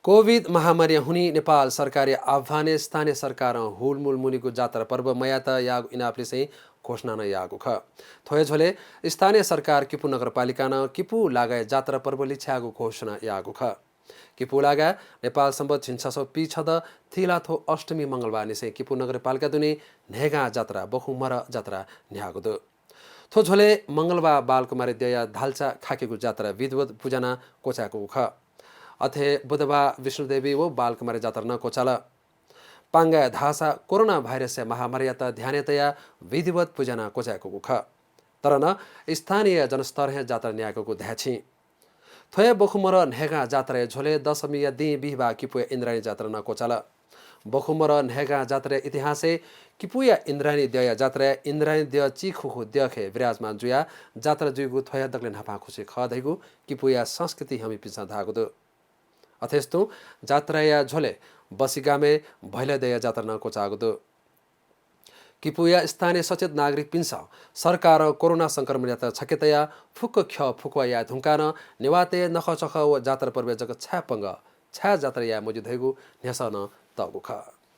covid महामारी हुने नेपाल सरकारी आह्वाने स्थानीय सरकार हुलमुल मुनिको जात्रा पर्व मयात याग इनापले चाहिँ घोषणा न यागु ख थोय झोले स्थानीय सरकार किपु नगरपालिका न किपु लागाय जात्रा पर्व लिछ्यागु घोषणा यागु ख किपु लागा नेपाल सम्बत छिन्सासो पिछद थिलाथो अष्टमी मंगलबार निसे किपु नगरपालिका दुने नेगा जात्रा बहुमर जात्रा न्यागु दु थो झोले मंगलबार बालकुमारी दया धाल्चा खाकेको जात्रा विधवत पूजना कोचाको ख अथे बुधबार विष्णुदेवी वो बालकुमारी जात्रा न कोचाला पाङ्गा धासा कोरोना भाइरस महामारी त ध्यानतया विधिवत पूजना कोचाको ख तर न स्थानीय जनस्तर है जात्रा न्याको ध्याछि थोय बखुमर नेगा जात्रा झोले दशमी दि बिहबा किपुया इन्द्राणी जात्रा न कोचाला बखुमर नेगा जात्रा इतिहासे किपुया इन्द्राणी दया जात्रा इन्द्राणी दय चिखुखु दखे विराजमान जुया जात्रा जुगु थोय दक्ले नापा खुसी खदैगु किपुया संस्कृति हामी पिछा धागु दु अथेस्तु जात्राया झोले बसिगामे भैलदया जात्रा न कोचागु किपुया स्थानीय सचेत नागरिक पिन्स सरकार कोरोना संक्रमण यात छकेतया फुक ख फुकवा या धुंकान निवाते नख चख जात्रा पर्व जग छ्यापंग छ्या जात्रा या मौजूद हैगु न्यासन तगु ख